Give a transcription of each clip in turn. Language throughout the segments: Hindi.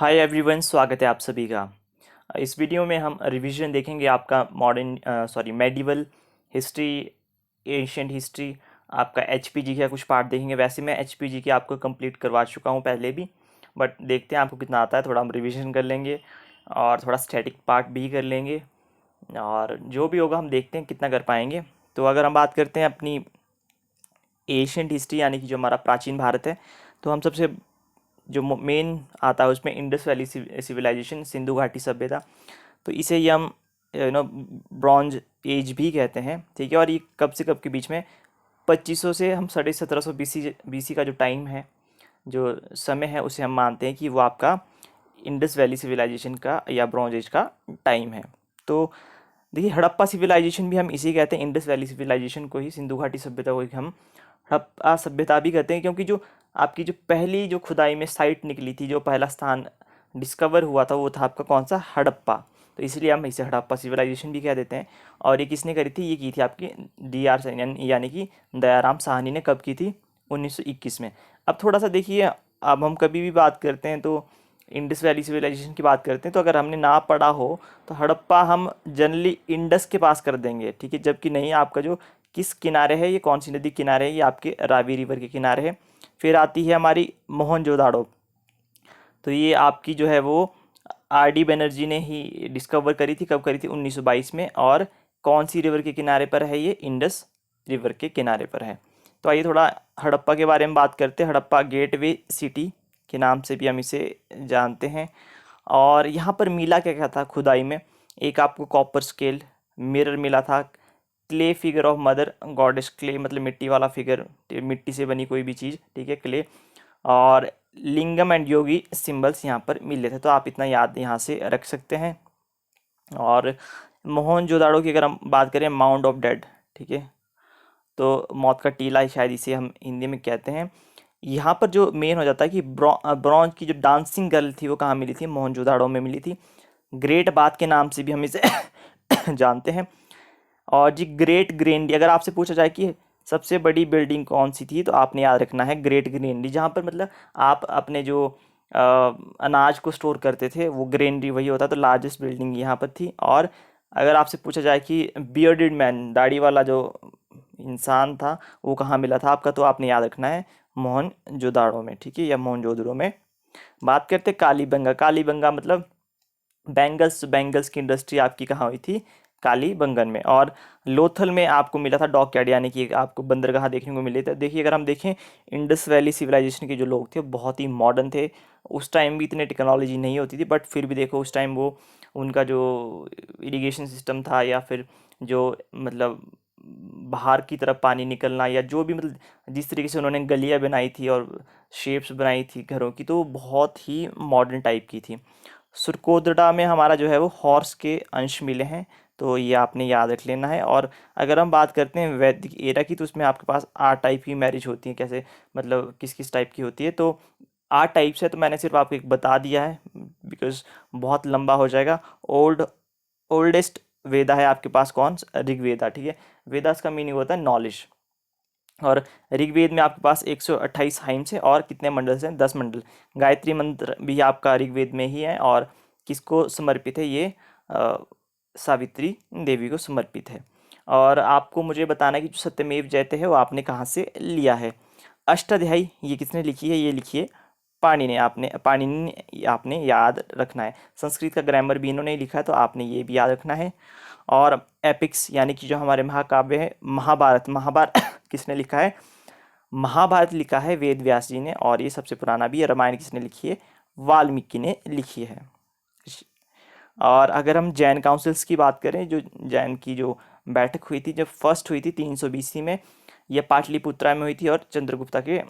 हाय एवरीवन, स्वागत है आप सभी का। इस वीडियो में हम रिवीजन देखेंगे आपका मेडिवल हिस्ट्री, एशियंट हिस्ट्री, आपका एचपीजी का कुछ पार्ट देखेंगे। वैसे मैं एचपीजी की आपको कंप्लीट करवा चुका हूँ पहले भी, बट देखते हैं आपको कितना आता है। थोड़ा हम रिवीजन कर लेंगे और थोड़ा स्टैटिक पार्ट भी कर लेंगे, और जो भी होगा हम देखते हैं कितना कर पाएंगे। तो अगर हम बात करते हैं अपनी एशियंट हिस्ट्री, यानी कि जो हमारा प्राचीन भारत है, तो हम सबसे जो मेन आता है उसमें इंडस वैली सिविलाइजेशन, सिंधु घाटी सभ्यता। तो इसे ही हम ब्रॉन्ज एज भी कहते हैं, ठीक है। और ये कब से कब के बीच में 2500 से हम 1750 बीसी का जो टाइम है, जो समय है, उसे हम मानते हैं कि वो आपका इंडस वैली सिविलाइजेशन का या ब्रॉन्ज एज का टाइम है। तो देखिए, हड़प्पा सिविलाइजेशन भी हम इसी कहते हैं, इंडस वैली सिविलाइजेशन को ही, सिंधु घाटी सभ्यता को ही हम हड़प्पा सभ्यता भी कहते हैं, क्योंकि जो आपकी जो पहली जो खुदाई में साइट निकली थी, जो पहला स्थान डिस्कवर हुआ था, वो था आपका कौन सा, हड़प्पा। तो इसलिए हम इसे हड़प्पा सिविलाइजेशन भी कह देते हैं। और ये किसने करी थी, ये की थी आपकी DR यानी कि दयाराम साहनी ने कब की थी, 1921 में। अब थोड़ा सा देखिए, अब हम कभी भी बात करते हैं तो इंडस वैली सिविलाइजेशन की बात करते हैं, तो अगर हमने ना पढ़ा हो तो हड़प्पा हम जनरली इंडस के पास कर देंगे, ठीक है। जबकि नहीं, आपका जो किस किनारे है, ये कौन सी नदी किनारे है, ये आपके रावी रिवर के किनारे है। फिर आती है हमारी मोहनजोदाड़ो। तो ये आपकी जो है वो RD बनर्जी ने ही डिस्कवर करी थी। कब करी थी, 1922 में। और कौन सी रिवर के किनारे पर है, ये इंडस रिवर के किनारे पर है। तो आइए थोड़ा हड़प्पा के बारे में बात करते हैं। हड़प्पा गेटवे सिटी के नाम से भी हम इसे जानते हैं। और यहाँ पर मिला क्या क्या था खुदाई में, एक आपको कॉपर स्केल मिरर मिला था, clay figure of mother goddess, clay मतलब मिट्टी वाला फिगर, मिट्टी से बनी कोई भी चीज़, ठीक है, क्ले। और लिंगम एंड योगी सिंबल्स यहाँ पर मिले थे, तो आप इतना याद यहाँ से रख सकते हैं। और मोहनजोदाड़ो की अगर हम बात करें, माउंट ऑफ डेड, ठीक है, तो मौत का टीला शायद इसे हम हिंदी में कहते हैं। यहाँ पर जो मेन हो जाता है कि ब्रॉन्ज की जो डांसिंग गर्ल थी, वो कहाँ मिली थी, मोहनजोदाड़ो में मिली थी। ग्रेट बाथ के नाम से भी हम इसे जानते हैं। और जी ग्रेट ग्रेनडी, अगर आपसे पूछा जाए कि सबसे बड़ी बिल्डिंग कौन सी थी, तो आपने याद रखना है ग्रेट ग्रेनडी, जहाँ पर मतलब आप अपने जो अनाज को स्टोर करते थे, वो ग्रेनरी वही होता, तो लार्जेस्ट बिल्डिंग यहाँ पर थी। और अगर आपसे पूछा जाए कि बियर्डेड मैन, दाढ़ी वाला जो इंसान था, वो कहाँ मिला था आपका, तो आपने याद रखना है मोहनजोदाड़ो में, ठीक है, या मोहनजोदड़ो में। बात करते कालीबंगा। कालीबंगा मतलब बैंगल्स, बैंगल्स की इंडस्ट्री आपकी कहाँ हुई थी, कालीबंगन में। और लोथल में आपको मिला था डॉकयार्ड, यानी कि आपको बंदरगाह देखने को मिले थे। देखिए, अगर हम देखें, इंडस वैली सिविलाइजेशन के जो लोग थे वो बहुत ही मॉडर्न थे। उस टाइम भी इतने टेक्नोलॉजी नहीं होती थी, बट फिर भी देखो उस टाइम वो, उनका जो इरिगेशन सिस्टम था, या फिर जो मतलब बाहर की तरफ पानी निकलना, या जो भी मतलब जिस तरीके से उन्होंने गलियाँ बनाई थी और शेप्स बनाई थी घरों की, तो वो बहुत ही मॉडर्न टाइप की थी। सुरकोदड़ा में हमारा जो है वो हॉर्स के अंश मिले हैं, तो ये आपने याद रख लेना है। और अगर हम बात करते हैं वैदिक एरा की, तो उसमें आपके पास 8 टाइप की मैरिज होती हैं। कैसे मतलब किस किस टाइप की होती है, तो 8 टाइप्स है, तो मैंने सिर्फ आपको एक बता दिया है, बिकॉज बहुत लंबा हो जाएगा। ओल्डेस्ट वेदा है आपके पास कौन, ऋग्वेदा, ठीक है। वेदास का मीनिंग होता है नॉलेज। और ऋग्वेद में आपके पास 128 हाइम्स है, और कितने मंडल हैं, 10 मंडल। गायत्री मंत्र भी आपका ऋग्वेद में ही है, और किसको समर्पित है, ये सावित्री देवी को समर्पित है। और आपको मुझे बताना है कि जो सत्यमेव जयते है वो आपने कहाँ से लिया है। अष्टाध्यायी ये किसने लिखी है, ये लिखी है पाणिनि ने। आपने याद रखना है। संस्कृत का ग्रामर भी इन्होंने ही लिखा है, तो आपने ये भी याद रखना है। और एपिक्स यानी कि जो हमारे महाकाव्य है, महाभारत, महाभारत किसने लिखा है, महाभारत लिखा है वेद व्यास जी ने, और ये सबसे पुराना भी है। रामायण किसने लिखी है, वाल्मीकि ने लिखी है। और अगर हम जैन काउंसिल्स की बात करें, जो जैन की जो बैठक हुई थी, जब फर्स्ट हुई थी 300 BC में, ये पाटलिपुत्रा में हुई थी, और चंद्रगुप्ता के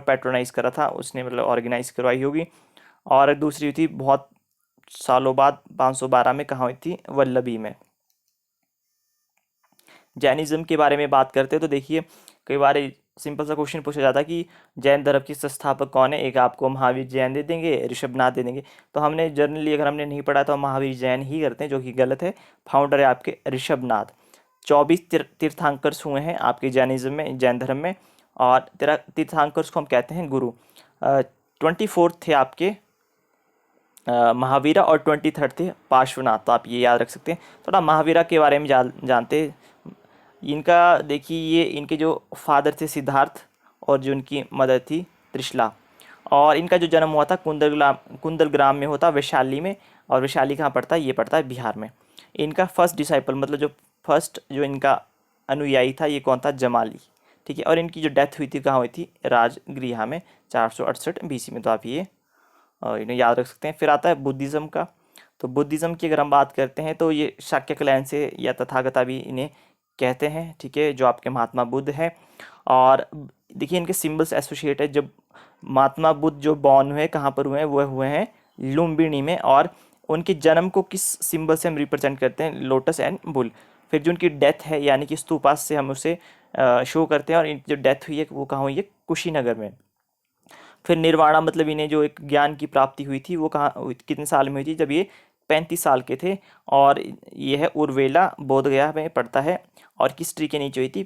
पैट्रोनाइज करा था उसने, मतलब ऑर्गेनाइज करवाई होगी। और दूसरी हुई थी बहुत सालों बाद 512 में, कहाँ हुई थी, वल्लभी में। जैनिज्म के बारे में बात करते हैं, तो देखिए, कई बार सिंपल सा क्वेश्चन पूछा जाता है कि जैन धर्म के संस्थापक कौन है। एक आपको महावीर जैन दे देंगे, ऋषभनाथ दे देंगे। तो हमने जनरली, अगर हमने नहीं पढ़ा तो हम महावीर जैन ही करते हैं, जो कि गलत है। फाउंडर है आपके ऋषभनाथ। 24 तीर्थांकर्स हुए हैं आपके जैनिज्म में, जैन धर्म में। और तेरह तीर्थांकर्स को हम कहते हैं गुरु। 24 थे आपके महावीरा और 23rd थे पार्श्वनाथ। तो आप ये याद रख सकते हैं। थोड़ा महावीरा के बारे में जानते हैं। इनका देखिए, ये इनके जो फादर थे सिद्धार्थ, और जो इनकी मदर थी त्रिशला। और इनका जो जन्म हुआ था कुंदल ग्राम में होता, वैशाली में। और वैशाली कहाँ पड़ता है? ये पड़ता है बिहार में। इनका फर्स्ट डिसाइपल, मतलब जो फर्स्ट जो इनका अनुयायी था, ये कौन था? जमाली। ठीक है। और इनकी जो डेथ हुई थी कहाँ हुई थी? राजगृह में 468 BC में। तो आप ये इन्हें याद रख सकते हैं। फिर आता है बुद्धिज़्म का। तो बुद्धिज़्म की अगर हम बात करते हैं तो ये शाक्य क्लैन से, या तथागता भी इन्हें कहते हैं। ठीक है, जो आपके महात्मा बुद्ध है। और देखिए इनके सिंबल्स एसोसिएट है। जब महात्मा बुद्ध जो बॉर्न हुए, कहाँ पर हुए हैं? वो हुए हैं लुम्बिनी में। और उनके जन्म को किस सिंबल से हम रिप्रेजेंट करते हैं? Lotus and bull. फिर जो उनकी डेथ है, यानी कि स्तूपास से हम उसे शो करते हैं। और इनकी जो डेथ हुई है वो कहाँ हुई है? कुशीनगर में। फिर निर्वाणा, मतलब इन्हें जो एक ज्ञान की प्राप्ति हुई थी वो कहाँ हुई थी? कितने साल में हुई थी? जब ये 35 साल के थे। और ये है उर्वेला, बोधगया में पड़ता है। और किस ट्री के नीचे हुई थी?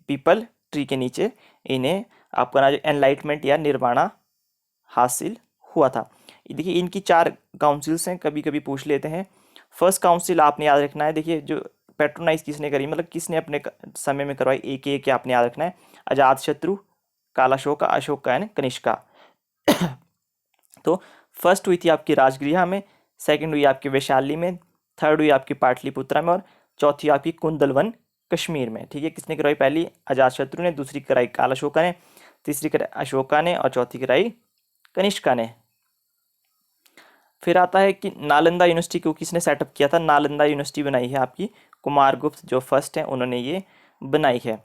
पीपल ट्री के नीचे इन्हें आपका ना जो एनलाइटमेंट या निर्वाणा हासिल हुआ था। देखिए इनकी 4 काउंसिल्स हैं, कभी कभी पूछ लेते हैं। फर्स्ट काउंसिल आपने याद रखना है। देखिए जो पेट्रोनाइज किसने करी, मतलब किसने अपने समय में करवाई, एक आपने याद रखना है। अजात शत्रु, कालाशोका, अशोका एंड कनिष्का। तो फर्स्ट हुई थी आपकी राजगृह में, सेकंड हुई आपकी वैशाली में, थर्ड हुई आपकी पाटलिपुत्रा में, और चौथी आपकी कुंदलवन कश्मीर में। ठीक है, किसने कराई? पहली अजातशत्रु ने, दूसरी कराई कालाशोका ने, तीसरी कराई अशोका ने, और चौथी कराई कनिष्का ने। फिर आता है कि नालंदा यूनिवर्सिटी को किसने सेटअप किया था? नालंदा यूनिवर्सिटी बनाई है आपकी कुमारगुप्त, जो फर्स्ट हैं उन्होंने ये बनाई है।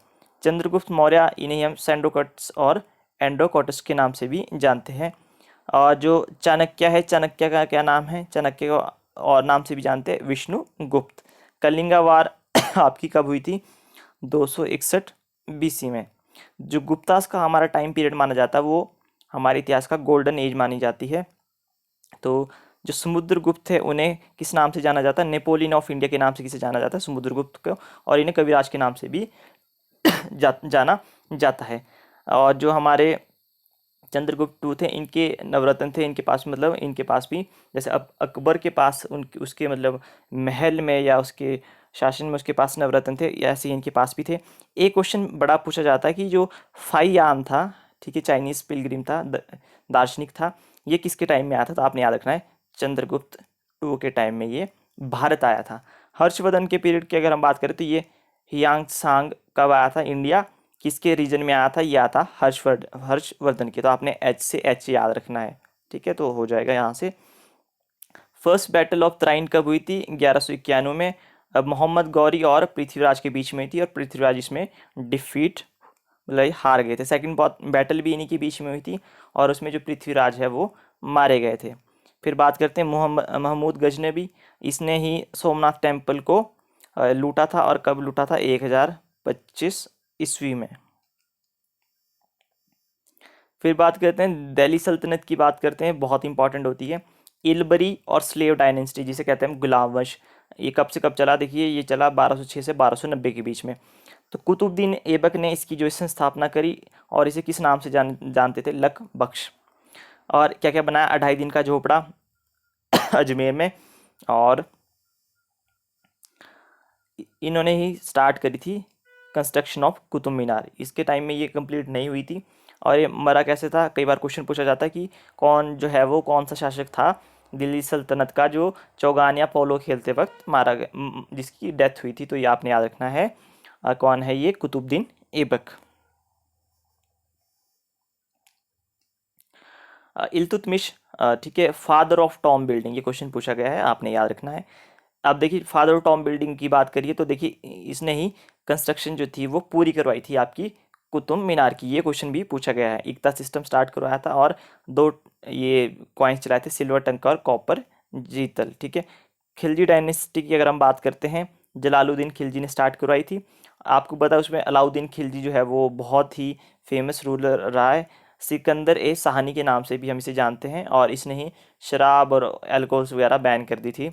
चंद्रगुप्त मौर्य, इन्हें हम सेंडोकट्स और एंडोकॉटस के नाम से भी जानते हैं। और जो चाणक्य है, चाणक्य का क्या नाम है? चाणक्य को और नाम से भी जानते हैं विष्णुगुप्त। कलिंगा वार आपकी कब हुई थी? 261 BC में। जो गुप्तास का हमारा टाइम पीरियड माना जाता है वो हमारे इतिहास का गोल्डन एज मानी जाती है। तो जो समुद्रगुप्त थे उन्हें किस नाम से जाना जाता है? नेपोलियन ऑफ इंडिया के नाम से किसे जाना जाता है? समुद्रगुप्त को। और इन्हें कविराज के नाम से भी जाना जाता है। और जो हमारे चंद्रगुप्त टू थे, इनके नवरत्न थे इनके पास, मतलब इनके पास भी, जैसे अब अकबर के पास उनके उसके मतलब महल में या उसके शासन में उसके पास नवरत्न थे, ऐसे ही इनके पास भी थे। एक क्वेश्चन बड़ा पूछा जाता है कि जो फाइयान था, ठीक है, चाइनीज पिलग्रिम था, दार्शनिक था, ये किसके टाइम में आया था? तो आपने याद रखना है चंद्रगुप्त टू के टाइम में ये भारत आया था। हर्षवर्धन के पीरियड की अगर हम बात करें तो ये हियांग सांग कब आया था इंडिया? किसके रीजन में आया था? ये आया था हर्षवर्धन के। तो आपने एच से एच याद रखना है। ठीक है, तो हो जाएगा यहाँ से। फर्स्ट बैटल ऑफ त्राइन कब हुई थी? 1191 में। अब मोहम्मद गौरी और पृथ्वीराज के बीच में थी, और पृथ्वीराज इसमें डिफीट, मतलब हार गए थे। सेकंड बैटल भी इन्हीं के बीच में हुई थी, और उसमें जो पृथ्वीराज है वो मारे गए थे। फिर बात करते हैं महमूद गजनबी। इसने ही सोमनाथ टेम्पल को लूटा था, और कब लूटा था? 1025 ईस्वी में। फिर बात करते हैं दिल्ली सल्तनत की, बात करते हैं, बहुत इंपॉर्टेंट होती है। इलबरी और स्लेव डायनेस्टी, जिसे कहते हैं गुलाम वंश, ये कब से कब चला? देखिए ये चला 1206 से 1290 के बीच में। तो कुतुबुद्दीन ऐबक ने इसकी जो स्थापना करी, और इसे किस नाम से जानते थे? लक बख्श। और क्या क्या बनाया? 2.5 दिन का झोपड़ा अजमेर में। और इन्होंने ही स्टार्ट करी थी कंस्ट्रक्शन ऑफ कुतुब मीनार। इसके टाइम में ये कंप्लीट नहीं हुई थी। और ये मरा कैसे था? कई बार क्वेश्चन पूछा जाता है कि कौन जो है वो कौन सा शासक था दिल्ली सल्तनत का जो चौगान या पोलो खेलते वक्त मारा गया, जिसकी डेथ हुई थी? तो ये आपने याद रखना है। कौन है ये? कुतुबुद्दीन ऐबक। इल्तुतमिश, ठीक है, फादर ऑफ टॉम बिल्डिंग, ये क्वेश्चन पूछा गया है, आपने याद रखना है। अब देखिए फादर ऑफ टॉम बिल्डिंग की बात करिए तो देखिए इसने ही कंस्ट्रक्शन जो थी वो पूरी करवाई थी आपकी कुतुब मीनार की। ये क्वेश्चन भी पूछा गया है। इकता सिस्टम स्टार्ट करवाया था, और 2 ये कॉइन्स चलाए थे, सिल्वर टंका और कॉपर जीतल। ठीक है। खिलजी डायनेस्टी की अगर हम बात करते हैं, जलालुद्दीन खिलजी ने स्टार्ट करवाई थी। आपको पता है उसमें अलाउद्दीन खिलजी जो है वो बहुत ही फेमस रूलर रहा है। सिकंदर ए साहनी के नाम से भी हम इसे जानते हैं, और इसने ही शराब और अल्कोहल्स वगैरह बैन कर दी थी।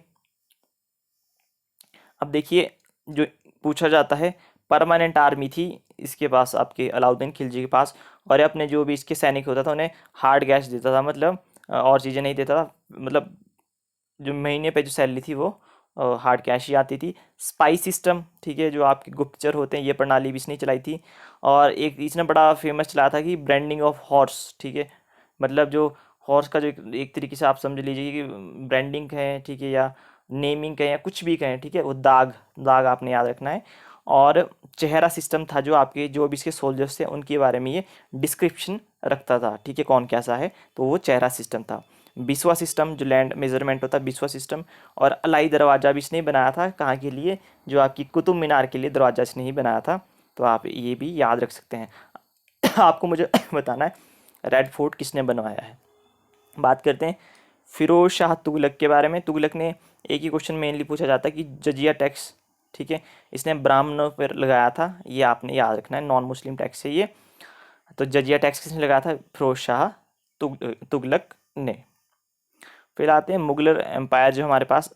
अब देखिए जो पूछा जाता है, परमानेंट आर्मी थी इसके पास, आपके अलाउद्दीन खिलजी के पास, और ये अपने जो भी इसके सैनिक होता था उन्हें हार्ड कैश देता था, मतलब और चीज़ें नहीं देता था, मतलब जो महीने पे जो सैलरी थी वो हार्ड कैश ही आती थी। स्पाई सिस्टम, ठीक है, जो आपके गुप्तचर होते हैं, ये प्रणाली भी इसने चलाई थी। और एक इसने बड़ा फेमस चलाया था कि ब्रांडिंग ऑफ हॉर्स, ठीक है, मतलब जो हॉर्स का जो एक तरीके से आप समझ लीजिए कि ब्रांडिंग कहें, ठीक है, या नेमिंग कहें या कुछ भी कहें, ठीक है, वो दाग दाग आपने याद रखना है। और चेहरा सिस्टम था जो आपके जो भी इसके सोल्जर्स थे उनके बारे में ये डिस्क्रिप्शन रखता था, ठीक है, कौन कैसा है, तो वो चेहरा सिस्टम था। बिस्वा सिस्टम, जो लैंड मेजरमेंट होता है, बिस्वा सिस्टम। और अलाई दरवाज़ा भी इसने ही बनाया था, कहाँ के लिए, जो आपकी कुतुब मीनार के लिए दरवाज़ा इसने ही बनाया था, तो आप ये भी याद रख सकते हैं। आपको मुझे बताना है रेड फोर्ट किसने बनवाया है। बात करते हैं फिरोज शाह तुगलक के बारे में। तुगलक ने, एक ही क्वेश्चन मेनली पूछा जाता है कि जजिया टैक्स, ठीक है, इसने ब्राह्मणों पर लगाया था, ये आपने याद रखना है, नॉन मुस्लिम टैक्स है ये। तो जजिया टैक्स किसने लगाया था, फिरोज शाह तुगलक ने। फिर आते हैं मुगल एम्पायर, जो हमारे पास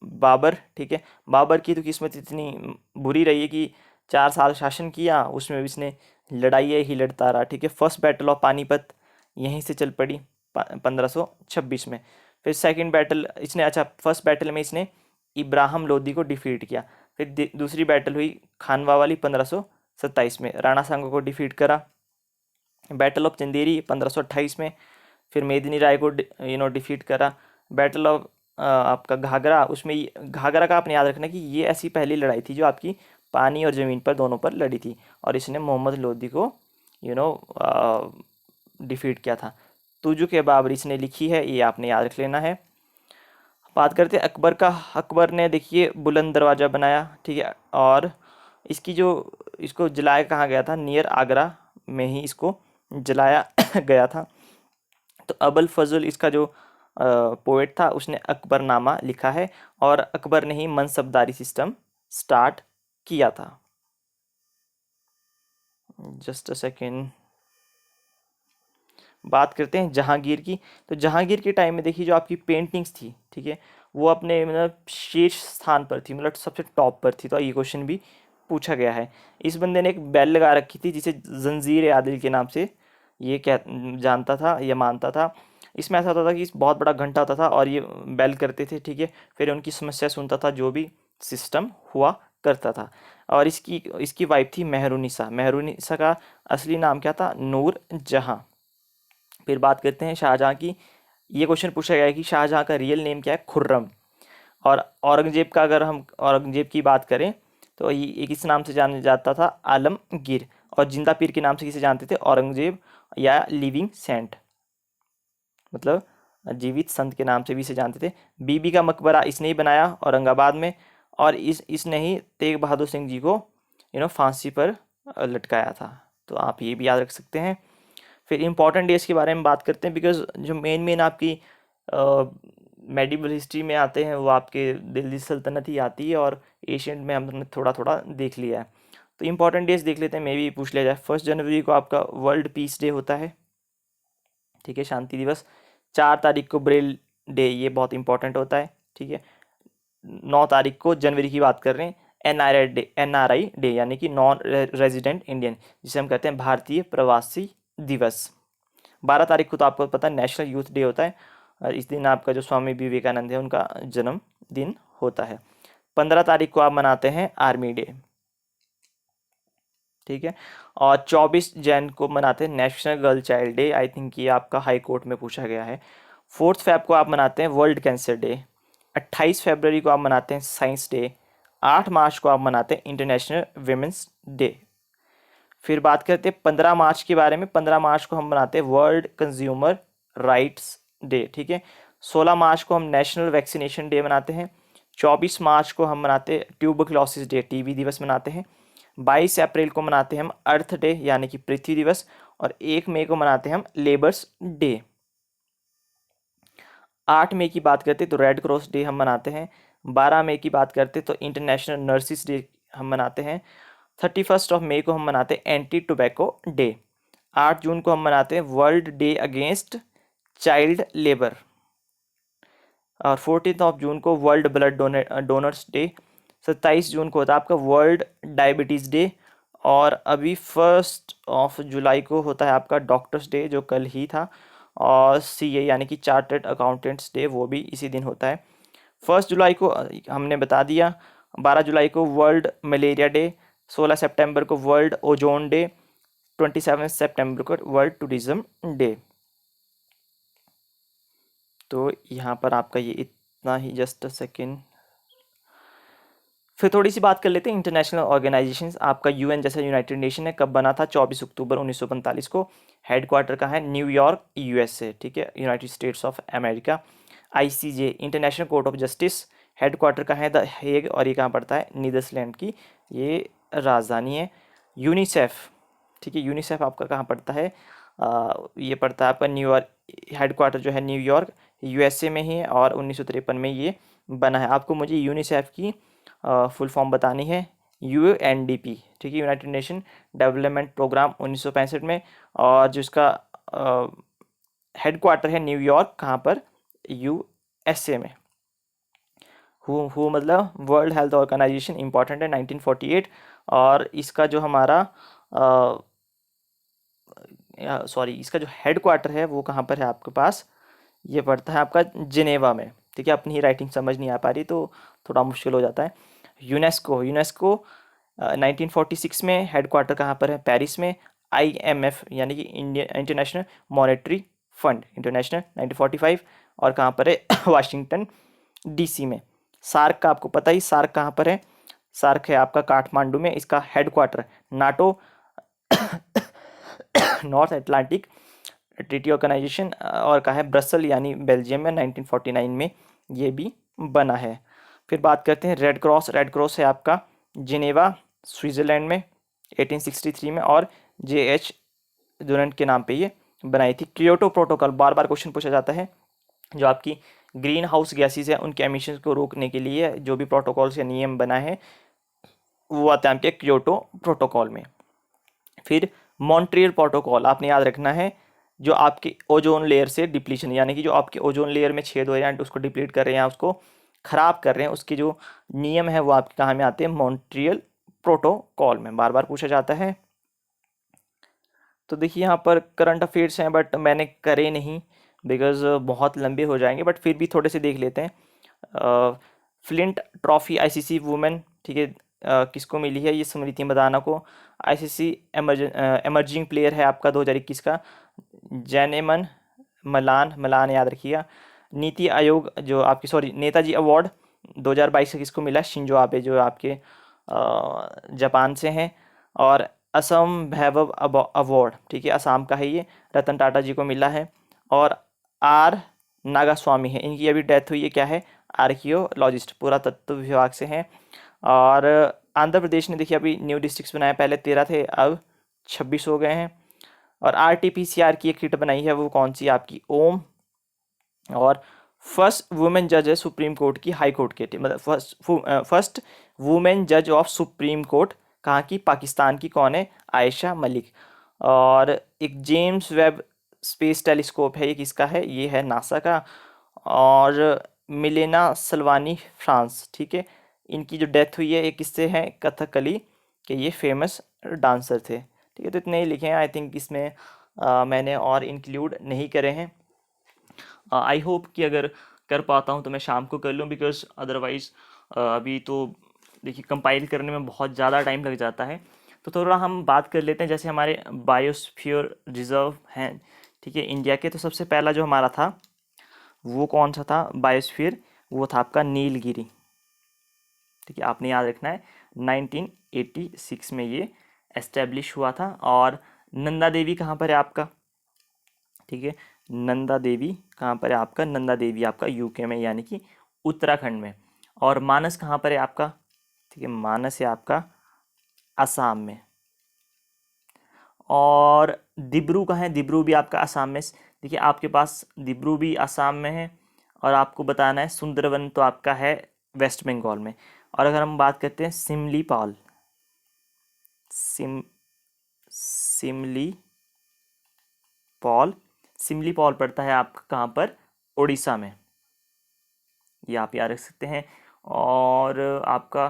बाबर, ठीक है, बाबर की तो किस्मत इतनी बुरी रही है कि 4 साल शासन किया, उसमें भी इसने लड़ाई ही लड़ता रहा, ठीक है। फर्स्ट बैटल ऑफ पानीपत यहीं से चल पड़ी 1526 में। फिर सेकंड बैटल इसने, अच्छा, फर्स्ट बैटल में इसने इब्राहिम लोदी को डिफीट किया। फिर दूसरी बैटल हुई खानवा वाली 1527 में, राणा सांगा को डिफीट करा। बैटल ऑफ चंदेरी 1528 में, फिर मेदिनी राय को डिफीट करा। बैटल ऑफ आपका घाघरा, उसमें घाघरा का आपने याद रखना कि ये ऐसी पहली लड़ाई थी जो आपकी पानी और ज़मीन पर दोनों पर लड़ी थी, और इसने मोहम्मद लोदी को यू नो डिफीट किया था। तुजु के बाबरी इसने लिखी है, ये आपने याद रख लेना है। बात करते हैं अकबर का। अकबर ने देखिए बुलंद दरवाज़ा बनाया, ठीक है, और इसकी जो, इसको जलाया कहाँ गया था, नियर आगरा में ही इसको जलाया गया था। तो अबुल फजल इसका जो पोएट था, उसने अकबरनामा लिखा है, और अकबर ने ही मनसबदारी सिस्टम स्टार्ट किया था। Just a second. बात करते हैं जहांगीर की। तो जहांगीर के टाइम में देखिए जो आपकी पेंटिंग्स थी, ठीक है, वो अपने मतलब शीर्ष स्थान पर थी, मतलब सबसे टॉप पर थी। तो ये क्वेश्चन भी पूछा गया है। इस बंदे ने एक बेल लगा रखी थी जिसे जंजीर आदिल के नाम से ये क्या जानता था, ये मानता था। इसमें ऐसा होता था कि बहुत बड़ा घंटा होता था और ये बेल करते थे, ठीक है, फिर उनकी समस्या सुनता था जो भी सिस्टम हुआ करता था। और इसकी इसकी वाइफ थी मेहरुनिसा। मेहरुनिसा का असली नाम क्या था, नूर जहां। फिर बात करते हैं शाहजहां की। ये क्वेश्चन पूछा गया है कि शाहजहां का रियल नेम क्या है, खुर्रम। और औरंगजेब का, अगर हम औरंगजेब की बात करें तो ये किस नाम से जाना जाता था, आलमगीर। और जिंदा पीर के नाम से किसे जानते थे, औरंगजेब, या लिविंग सेंट, मतलब जीवित संत के नाम से भी इसे जानते थे। बीबी का मकबरा इसने ही बनाया औरंगाबाद में, और इसने ही तेग बहादुर सिंह जी को फांसी पर लटकाया था। तो आप ये भी याद रख सकते हैं। फिर इंपॉर्टेंट डेज के बारे में बात करते हैं, बिकॉज जो मेन मेन आपकी मेडिवल हिस्ट्री में आते हैं वो आपके दिल्ली सल्तनत ही आती है, और एशियंट में हमने थोड़ा थोड़ा देख लिया है। तो इंपॉर्टेंट डेज देख लेते हैं, मे भी पूछ लिया जाए। 1 जनवरी को आपका वर्ल्ड पीस डे होता है, ठीक है, शांति दिवस। 4 तारीख को ब्रेल डे, ये बहुत इंपॉर्टेंट होता है, ठीक है। 9 तारीख को जनवरी की बात कर रहे हैं, NRI डे, यानी कि नॉन रेजिडेंट इंडियन, जिसे हम कहते हैं भारतीय प्रवासी दिवस। 12 तारीख को तो आपको पता है नेशनल यूथ डे होता है, और इस दिन आपका जो स्वामी विवेकानंद है उनका जन्मदिन होता है। 15 तारीख को आप मनाते हैं आर्मी डे, ठीक है। और 24 जैन को मनाते हैं national girl child day. I think ये आपका हाई कोर्ट में पूछा गया है। 4 फेब को आप मनाते हैं वर्ल्ड कैंसर डे। 28 फरवरी को आप मनाते हैं साइंस डे। 8 मार्च को आप मनाते हैं इंटरनेशनल विमेंस डे। फिर बात करते हैं 15 मार्च के बारे में। 15 मार्च को हम मनाते हैं वर्ल्ड कंज्यूमर राइट्स डे, ठीक है। 16 मार्च को हम नेशनल वैक्सीनेशन डे मनाते हैं। 24 मार्च को हम मनाते हैं ट्यूबरक्लोसिस डे, टीबी दिवस मनाते हैं। 22 अप्रैल को मनाते हैं हम अर्थ डे, यानी कि पृथ्वी दिवस। और 1 मई को मनाते हैं हम लेबर्स डे। 8 मई की बात करते तो रेड क्रॉस डे हम मनाते हैं। 12 मई की बात करते तो इंटरनेशनल नर्सिस डे हम मनाते हैं। 31 मई को हम मनाते हैं एंटी टोबैको डे। 8 जून को हम मनाते हैं world day against child labour. और 14 जून को वर्ल्ड ब्लड डोनर्स डे। 27 जून को होता है आपका वर्ल्ड डायबिटीज़ डे। और अभी 1 जुलाई को होता है आपका डॉक्टर्स डे, जो कल ही था। और CA यानी कि चार्टर्ड अकाउंटेंट्स डे वो भी इसी दिन होता है। 1 जुलाई को हमने बता दिया। 12 जुलाई को वर्ल्ड मलेरिया डे, 16 सितंबर को वर्ल्ड ओजोन डे, 27 सितंबर को वर्ल्ड टूरिज्म डे। तो यहाँ पर आपका ये इतना ही, जस्ट अ सेकेंड। फिर थोड़ी सी बात कर लेते हैं इंटरनेशनल ऑर्गेनाइजेशंस। आपका UN जैसा यूनाइटेड नेशन है, कब बना था? 24 अक्टूबर 1945 को। हेडक्वार्टर कहाँ है? न्यूयॉर्क, USA, ठीक है, United states of America. ICJ international court of justice, headquarter कहाँ है? द हेग, और ये कहाँ पड़ता है? नीदरलैंड की ये राजधानी है। यूनिसेफ, ठीक है, यूनिसेफ आपका कहाँ पड़ता है? ये पड़ता है आपका न्यूयॉर्क, हेडक्वार्टर जो है न्यूयॉर्क, USA में ही है, और 1953 में ये बना है। आपको मुझे यूनिसेफ की फुल फॉर्म बतानी है। UNDP, ठीक है, यूनाइटेड नेशन डेवलपमेंट प्रोग्राम, 1965 में, और जिसका हेडक्वार्टर है न्यूयॉर्क, कहाँ पर? USA में। हु मतलब वर्ल्ड हेल्थ ऑर्गेनाइजेशन, इंपॉर्टेंट है, 1948। और इसका जो हमारा सॉरी, इसका जो हेडक्वार्टर है वो कहाँ पर है आपके पास? ये पड़ता है आपका जिनेवा में, ठीक है। अपनी ही राइटिंग समझ नहीं आ पा रही तो थोड़ा मुश्किल हो जाता है। यूनेस्को 1946 में, हेडक्वार्टर कहाँ पर है? पेरिस में। IMF यानी कि India international monetary fund, international, 1945, और कहाँ पर है? वाशिंगटन DC में। सार्क का आपको पता ही, सार्क कहाँ पर है? सार्क है आपका काठमांडू में, इसका headquarter. NATO North Atlantic Treaty Organisation, और कहा है? ब्रसल यानी बेल्जियम में, 1949 में ये भी बना है। फिर बात करते हैं रेड क्रॉस। रेड क्रॉस है आपका जिनेवा, स्विट्ज़रलैंड में, 1863 में, और JH डुरंट के नाम पे ये बनाई थी। क्योटो प्रोटोकॉल, बार बार क्वेश्चन पूछा जाता है। जो आपकी ग्रीन हाउस गैसेज है उनके एमिशन को रोकने के लिए जो भी प्रोटोकॉल्स या नियम बना है वो आता है आपके क्योटो प्रोटोकॉल में। फिर मॉन्ट्रियल प्रोटोकॉल आपने याद रखना है, जो आपके ओजोन लेयर से डिप्लीशन, यानी कि जो आपके ओजोन लेयर में छेद हो रहे हैं, उसको डिप्लीट कर रहे हैं, उसको खराब कर रहे हैं, उसके जो नियम है वो आपके कहाँ में आते हैं? मॉन्ट्रियल प्रोटोकॉल में, बार बार पूछा जाता है। तो देखिए यहाँ पर करंट अफेयर्स हैं बट मैंने करे नहीं बिकॉज बहुत लंबे हो जाएंगे, बट फिर भी थोड़े से देख लेते हैं। फ्लिंट ट्रॉफी ICC वुमेन, ठीक है, किसको मिली है? ये स्मृति मंदाना को। ICC एमर्जिंग प्लेयर है आपका 2021 का, जैनेमन मलान याद रखिएगा। नीति आयोग जो आपकी, सॉरी, नेताजी अवार्ड 2022 से किसको मिला? शिंजो आबे, जो आपके जापान से हैं। और असम वैभव अवार्ड, ठीक है, असम का है ये, रतन टाटा जी को मिला है। और R नागास्वामी है, इनकी अभी डेथ हुई है, क्या है? आर्कियोलॉजिस्ट, पुरातत्व विभाग से हैं। और आंध्र प्रदेश ने देखिए अभी न्यू डिस्ट्रिक्ट्स बनाए, पहले 13 थे, अब 26 हो गए हैं। और RT-PCR की एक किट बनाई है, वो कौन सी? आपकी ओम। और फर्स्ट वुमेन जज है सुप्रीम कोर्ट की, हाई कोर्ट के, मतलब फर्स्ट वुमेन जज ऑफ सुप्रीम कोर्ट कहाँ की? पाकिस्तान की, कौन है? आयशा मलिक। और एक जेम्स वेब स्पेस टेलीस्कोप है, ये किसका है? ये है नासा का। और मिलेना सलवानी, फ्रांस, ठीक है, इनकी जो डेथ हुई है, ये किससे है? कथकली के ये फेमस डांसर थे, ठीक है। तो इतने ही लिखे हैं, आई थिंक इसमें मैंने और इंक्लूड नहीं करे हैं। आई होप कि अगर कर पाता हूँ तो मैं शाम को कर लूँ, बिकॉज अदरवाइज़ अभी तो देखिए कंपाइल करने में बहुत ज़्यादा टाइम लग जाता है। तो थोड़ा हम बात कर लेते हैं, जैसे हमारे बायोस्फीयर रिजर्व हैं, ठीक है, इंडिया के। तो सबसे पहला जो हमारा था वो कौन सा था बायोस्फीयर? वो था आपका नीलगिरी, ठीक है, आपने याद रखना है। 1986 में ये एस्टेब्लिश हुआ था। और नंदा देवी कहाँ पर है आपका? ठीक है, नंदा देवी कहाँ पर है आपका? नंदा देवी आपका UK में, यानी कि उत्तराखंड में। और मानस कहाँ पर है आपका? ठीक है, मानस है आपका असम में। और दिब्रू कहाँ है? दिब्रू भी आपका असम में। देखिए आपके पास दिब्रू भी असम में है। और आपको बताना है सुंदरवन तो आपका है वेस्ट बंगाल में। और अगर हम बात करते हैं सिमलीपाल, सिमली पॉल पड़ता है आपका कहाँ पर? उड़ीसा में, ये आप याद रख सकते हैं। और आपका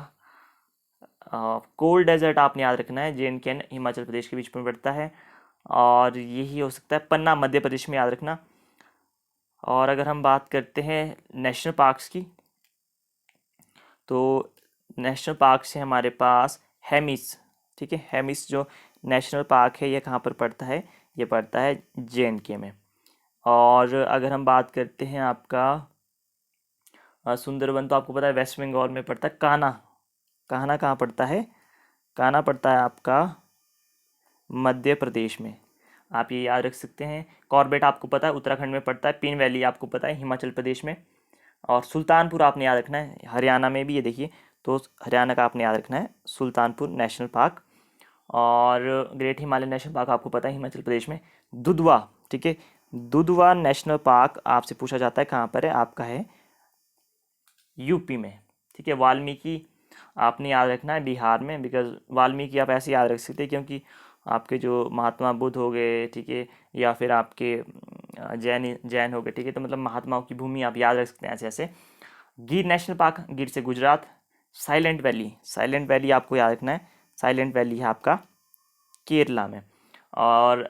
कोल्ड डेजर्ट आपने याद रखना है, JNK हिमाचल प्रदेश के बीच में पड़ता है। और यही हो सकता है पन्ना मध्य प्रदेश में, याद रखना। और अगर हम बात करते हैं नेशनल पार्क्स की, तो नेशनल पार्क से हमारे पास हेमिस, ठीक है, हेमिस जो नेशनल पार्क है ये कहाँ पर पड़ता है, ये पड़ता है JNK में। और अगर हम बात करते हैं आपका सुंदरबन, तो आपको पता है वेस्ट बंगाल में पड़ता है। कान्हा, कान्हा कहाँ पड़ता है, कान्हा पड़ता है आपका मध्य प्रदेश में, आप ये याद रख सकते हैं। कॉर्बेट आपको पता है उत्तराखंड में पड़ता है। पिन वैली आपको पता है हिमाचल प्रदेश में। और सुल्तानपुर आपने याद रखना है, हरियाणा में भी, ये देखिए, तो हरियाणा का आपने याद रखना है सुल्तानपुर नेशनल पार्क। और ग्रेट हिमालयन नेशनल पार्क आपको पता है हिमाचल प्रदेश में। दुधवा, ठीक है, दुधवा नेशनल पार्क आपसे पूछा जाता है कहाँ पर है, आपका है यूपी में, ठीक है। वाल्मीकि आपने याद रखना है बिहार में, बिकॉज वाल्मीकि आप ऐसे याद रख सकते हैं क्योंकि आपके जो महात्मा बुद्ध हो गए, ठीक है, या फिर आपके जैन जैन हो गए, ठीक है, तो मतलब महात्माओं की भूमि आप याद रख सकते हैं ऐसे ऐसे। गिर नेशनल पार्क, गिर से Gujarat. Silent valley, silent valley आपको याद रखना है, साइलेंट वैली है आपका केरला में। और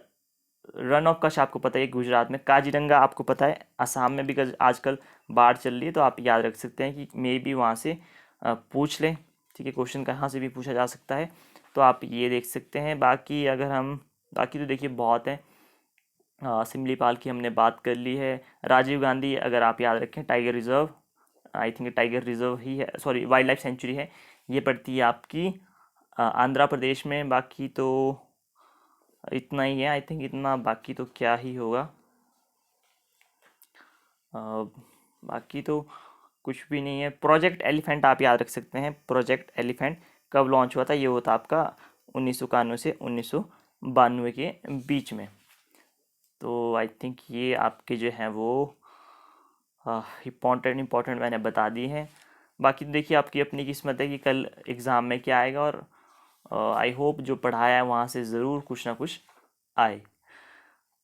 रन ऑफ कच्छ आपको पता है गुजरात में। काजीरंगा आपको पता है असम में, बिकॉज आजकल बाढ़ चल रही है, तो आप याद रख सकते हैं कि मे भी वहाँ से पूछ लें, ठीक है, क्वेश्चन कहाँ से भी पूछा जा सकता है, तो आप ये देख सकते हैं। बाकी अगर हम, बाकी तो देखिए बहुत है, सिमलीपाल की हमने बात कर ली है। राजीव गांधी अगर आप याद रखें, tiger reserve, I think tiger reserve ही है, सॉरी वाइल्ड लाइफ सेंचुरी है, ये पड़ती है आपकी आंध्र प्रदेश में। बाकी तो इतना ही है, आई थिंक इतना, बाकी तो क्या ही होगा, बाकी तो कुछ भी नहीं है। प्रोजेक्ट एलिफेंट आप याद रख सकते हैं, प्रोजेक्ट एलिफेंट कब लॉन्च हुआ था, ये हुआ था आपका 1991 से 1992 के बीच में। तो आई थिंक ये आपके जो हैं वो इम्पॉर्टेंट मैंने बता दी हैं। बाकी तो देखिए आपकी अपनी किस्मत है कि कल एग्ज़ाम में क्या आएगा, और आई होप जो पढ़ाया है वहाँ से ज़रूर कुछ ना कुछ आए।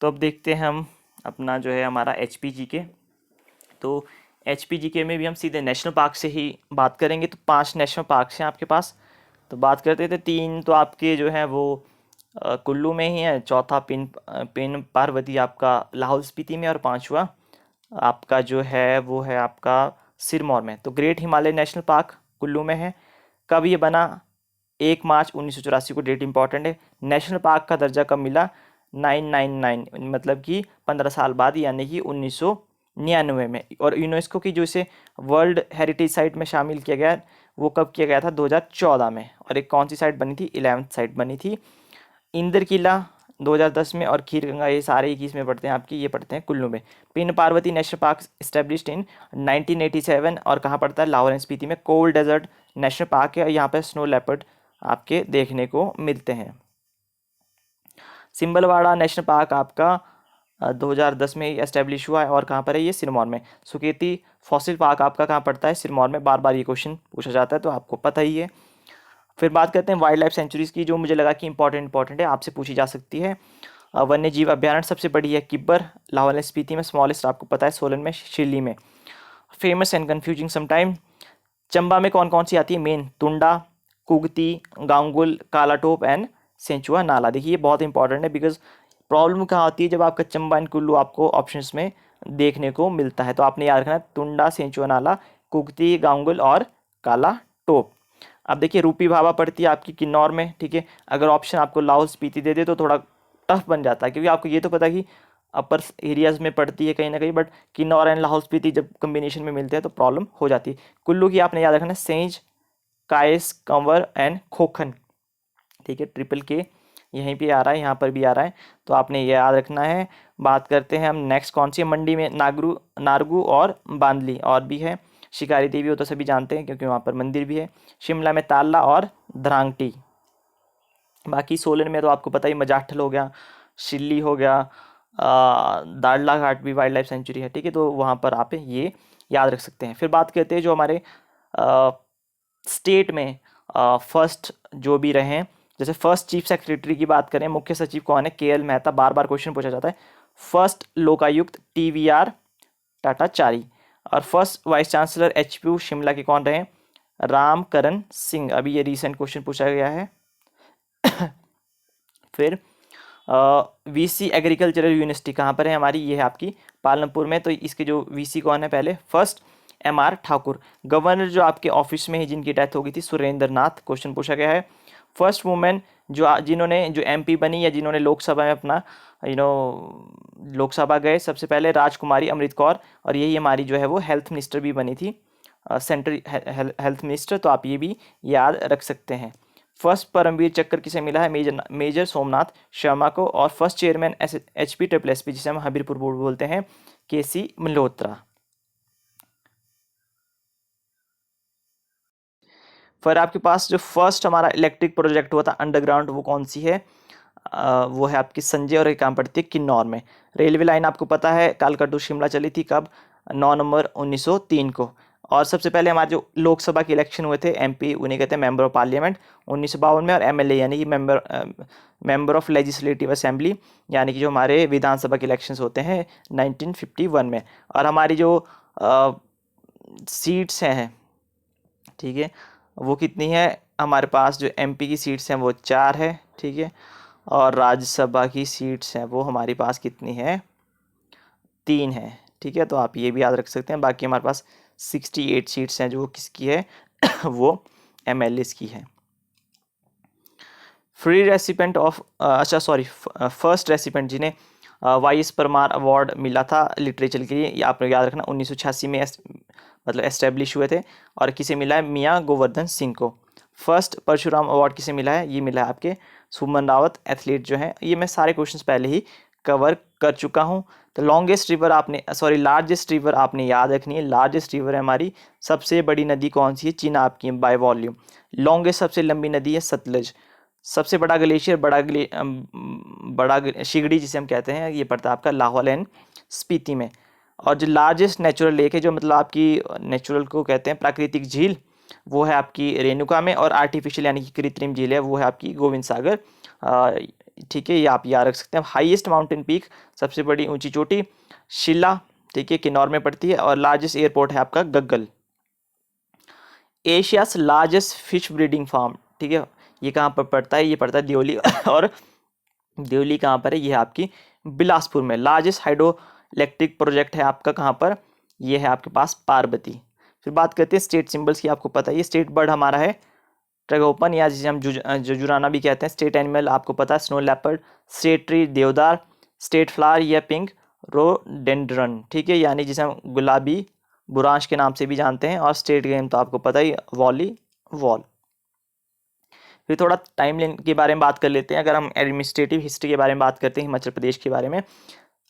तो अब देखते हैं हम अपना जो है हमारा HPGK। तो HPGK में भी हम सीधे नेशनल पार्क से ही बात करेंगे। तो 5 नेशनल पार्क हैं आपके पास, तो बात करते थे 3 तो आपके जो हैं वो कुल्लू में ही है, चौथा पिन पार्वती आपका लाहौल स्पीति में, और 5वां आपका जो है वो है आपका सिरमौर में। तो great Himalaya national park Kullu में है। कब ये बना, 1 मार्च 1984 को, डेट इंपॉर्टेंट है। नेशनल पार्क का दर्जा कब मिला, 999, मतलब कि 15 साल बाद, यानी कि 1999 में। और यूनेस्को की जो इसे वर्ल्ड हेरिटेज साइट में शामिल किया गया, वो कब किया गया था, 2014 में। और एक कौन सी साइट बनी थी, 11th साइट बनी थी। इंदर किला 2010 में, और खीर गंगा ये सारे एक में पढ़ते हैं आपकी, ये पढ़ते हैं कुल्लू में। Pin Parvati national park established in 1987, और कहाँ पड़ता है, लाहौल एंड स्पीति में। कोल्ड डेजर्ट नेशनल पार्क है, यहाँ पर स्नो लेपर्ड आपके देखने को मिलते हैं। सिंबलवाड़ा नेशनल पार्क आपका 2010 में ही एस्टेब्लिश हुआ है, और कहाँ पर है, ये सिरमौर में। सुकेती फॉसिल पार्क आपका कहाँ पड़ता है, सिरमौर में। बार बार ये क्वेश्चन पूछा जाता है, तो आपको पता ही है। फिर बात करते हैं वाइल्ड लाइफ सेंचुरीज़ की, जो मुझे लगा कि इंपॉर्टेंट है, आपसे पूछी जा सकती है। वन्य जीव अभ्यारण्य सबसे बड़ी है किब्बर, लाहौल एंड स्पीति में। स्मॉलेस्ट आपको पता है सोलन में, शिल्ली में। Famous and confusing sometime, Chamba में कौन कौन सी आती है मेन, तुंडा, कुगती, गांगुल, कालाटोप एंड सेंचुआ नाला। देखिए ये बहुत इंपॉर्टेंट है, बिकॉज प्रॉब्लम कहाँ होती है, जब आपका चंबा एंड कुल्लू आपको ऑप्शंस में देखने को मिलता है। तो आपने याद रखना है तुंडा, सेंचुआ नाला, कुगती, गांगुल और काला टोप। अब देखिए रूपी भाभा पड़ती है आपकी किन्नौर में, ठीक है। अगर ऑप्शन आपको लाहौल स्पीति दे दे तो थोड़ा टफ बन जाता है, क्योंकि आपको ये तो पता है कि अपर एरियाज में पड़ती है कहीं ना कहीं, बट किन्नौर एंड लाहौल स्पीति जब कम्बिनेशन में मिलते हैं तो प्रॉब्लम हो जाती है। कुल्लू की आपने याद रखना है सेंज, कायस, कंवर एंड खोखन, ठीक है। ट्रिपल के यहीं पे आ रहा है, यहाँ पर भी आ रहा है, तो आपने ये याद रखना है। बात करते हैं हम नेक्स्ट कौन सी है, मंडी में नारगू और बांदली, और भी है। शिकारी देवी, वो तो सभी जानते हैं क्योंकि वहाँ पर मंदिर भी है। शिमला में ताला और धरांगटी। बाकी सोलन में तो आपको पता ही, मजाठल हो गया, शिल्ली हो गया, दाड़ला घाट भी वाइल्ड लाइफ सेंचुरी है, ठीक है। तो वहाँ पर आप ये याद रख सकते हैं। फिर बात करते हैं जो हमारे स्टेट में फर्स्ट जो भी रहे, जैसे फर्स्ट चीफ सेक्रेटरी की बात करें, मुख्य सचिव कौन है, KL मेहता, बार बार क्वेश्चन पूछा जाता है। फर्स्ट लोकायुक्त TVR टाटाचारी, और first vice chancellor HPU Shimla के कौन रहे, रामकरण सिंह। अभी ये रिसेंट क्वेश्चन पूछा गया है। फिर वीसी एग्रीकल्चरल यूनिवर्सिटी कहाँ पर है हमारी, ये है आपकी पालमपुर में। तो इसके जो वीसी कौन है पहले, फर्स्ट एमआर ठाकुर। गवर्नर जो आपके ऑफिस में ही जिनकी डेथ हो गई थी, सुरेंद्र नाथ। क्वेश्चन पूछा गया है। फर्स्ट वुमेन जिन्होंने जो एमपी बनी या जिन्होंने लोकसभा में अपना लोकसभा गए, सबसे पहले राजकुमारी अमृत कौर, और यही हमारी जो है वो हेल्थ मिनिस्टर भी बनी थी, सेंट्रल हेल्थ मिनिस्टर। तो आप ये भी याद रख सकते हैं। फर्स्ट परमवीर चक्र किसे मिला है, मेजर सोमनाथ शर्मा को। और first chairman HP triple SP जिसे हम हबीरपुर बोर्ड बोलते हैं, केसी मल्होत्रा। फिर आपके पास जो फर्स्ट हमारा इलेक्ट्रिक प्रोजेक्ट हुआ था अंडरग्राउंड, वो कौन सी है, वो है आपकी संजय, और एक काम पड़ती है किन्नौर में। रेलवे लाइन आपको पता है कालका टू शिमला चली थी कब, 9 नवंबर 1903 को। और सबसे पहले हमारे जो लोकसभा के इलेक्शन हुए थे, एमपी उन्हें कहते हैं मेंबर ऑफ पार्लियामेंट, 1952 में। और एमएलए यानी कि मेंबर ऑफ लेजिस्लेटिव असेंबली, यानी कि जो हमारे विधानसभा के इलेक्शंस होते हैं, 1951 में। और हमारी जो सीट्स हैं, ठीक है, वो कितनी है हमारे पास, जो एमपी की सीट्स हैं वो 4 है, ठीक है। और राज्यसभा की सीट्स हैं वो हमारे पास कितनी है, 3 है, ठीक है। तो आप ये भी याद रख सकते हैं। बाकी हमारे पास 68 सीट्स हैं जो किसकी है वो एमएलएस की है। फ्री रेसिपेंट ऑफ अच्छा सॉरी फर्स्ट रेसिपेंट जिन्हें वाई.एस. परमार अवार्ड मिला था लिटरेचर के लिए, ये आपने याद रखना, 1986 में मतलब एस्टेब्लिश हुए थे। और किसे मिला है, मियाँ गोवर्धन सिंह को। फर्स्ट परशुराम अवार्ड किसे मिला है, ये मिला है आपके सुमन रावत एथलीट जो हैं। ये मैं सारे क्वेश्चंस पहले ही कवर कर चुका हूँ। तो लार्जेस्ट रिवर आपने याद रखनी है। लार्जेस्ट रिवर है हमारी, सबसे बड़ी नदी कौन सी है, चिनाब की बाय वॉल्यूम। लॉन्गेस्ट सबसे लंबी नदी है सतलज। सबसे बड़ा ग्लेशियर शिगड़ी जिसे हम कहते हैं, ये पड़ता है आपका लाहौल एंड स्पीति में। और जो लार्जेस्ट नेचुरल लेक है, जो मतलब आपकी नेचुरल को कहते हैं प्राकृतिक झील, वो है आपकी रेणुका में। और आर्टिफिशियल यानी कि कृत्रिम झील है वो है आपकी गोविंद सागर, ठीक है, ये आप याद रख सकते हैं। हाईएस्ट माउंटेन पीक, सबसे बड़ी ऊंची चोटी, शिला, ठीक है, किन्नौर में पड़ती है। और लार्जेस्ट एयरपोर्ट है आपका Gaggal. Asia's largest fish breeding farm, ठीक है, ये कहाँ पर पड़ता है, ये पड़ता है दियोली। और दियोली कहाँ पर है, ये है आपकी बिलासपुर में। लार्जेस्ट हाइड्रो इलेक्ट्रिक प्रोजेक्ट है आपका कहाँ पर, ये है आपके पास पार्वती। फिर बात करते हैं स्टेट सिंबल्स की। आपको पता है ये स्टेट बर्ड हमारा है ट्रैगोपन, या जिसे हम जुजुराना भी कहते हैं। स्टेट एनिमल आपको पता है स्नो लेपर्ड। स्टेट ट्री देवदार। स्टेट फ्लावर या पिंक रोडेंड्रन, ठीक है, यानी जिसे हम गुलाबी बुरांश के नाम से भी जानते हैं। और स्टेट गेम तो आपको पता ही, वॉलीबॉल। फिर थोड़ा टाइम के बारे में बात कर लेते हैं। अगर हम एडमिनिस्ट्रेटिव हिस्ट्री के बारे में बात करते हैं हिमाचल प्रदेश के बारे में,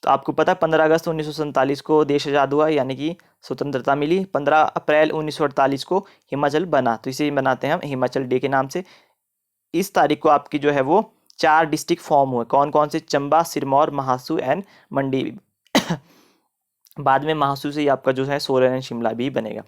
तो आपको पता है 15 अगस्त 1947 को देश आज़ाद हुआ, यानी कि स्वतंत्रता मिली। 15 अप्रैल 1948 को हिमाचल बना, तो इसे बनाते हैं हम हिमाचल डे के नाम से। इस तारीख को आपकी जो है वो 4 डिस्ट्रिक्ट फॉर्म हुए। कौन कौन से, चंबा, सिरमौर, महासू एंड मंडी। बाद में महासू से ही आपका जो है सोलन एंड शिमला भी बनेगा।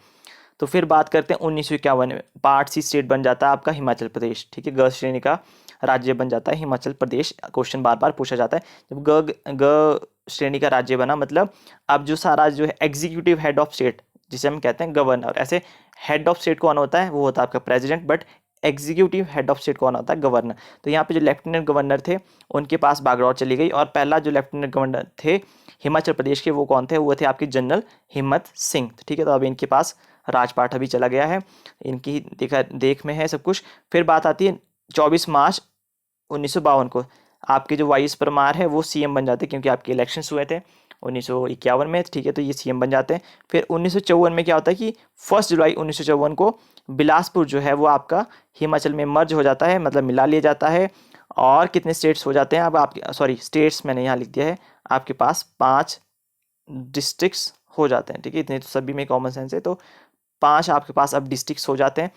तो फिर बात करते हैं 1951 में पार्ट सी स्टेट बन जाता है आपका हिमाचल प्रदेश, ठीक है, ग श्रेणी का राज्य बन जाता है हिमाचल प्रदेश। क्वेश्चन बार बार पूछा जाता है, जब ग श्रेणी का राज्य बना, मतलब अब जो सारा जो है एग्जीक्यूटिव हेड ऑफ स्टेट जिसे हम कहते हैं गवर्नर, ऐसे हेड ऑफ स्टेट कौन होता है, वो होता है आपका president, but executive head of state कौन होता है, गवर्नर। तो यहाँ पे जो लेफ्टिनेंट गवर्नर थे उनके पास बागडोर चली गई। और पहला जो लेफ्टिनेंट गवर्नर थे हिमाचल प्रदेश के, वो कौन थे, वो थे आपके जनरल हिम्मत सिंह, ठीक है। तो अब इनके पास राजपाट अभी चला गया है, इनकी देख में है सब कुछ। फिर बात आती है 24 मार्च 1952 को आपके जो वाई.एस. परमार है वो सीएम बन जाते हैं, क्योंकि आपके इलेक्शंस हुए थे 1951 में, ठीक है, तो ये सीएम बन जाते हैं। फिर 1954 में क्या होता है कि 1 जुलाई 1954 को बिलासपुर जो है वो आपका हिमाचल में मर्ज हो जाता है, मतलब मिला लिया जाता है। और कितने स्टेट्स हो जाते हैं, अब आपके सॉरी स्टेट्स मैंने यहाँ लिख दिया है, आपके पास 5 डिस्ट्रिक्ट्स हो जाते हैं, ठीक है, इतने तो सभी में कॉमन सेंस है। तो 5 आपके पास अब डिस्ट्रिक्ट्स हो जाते हैं।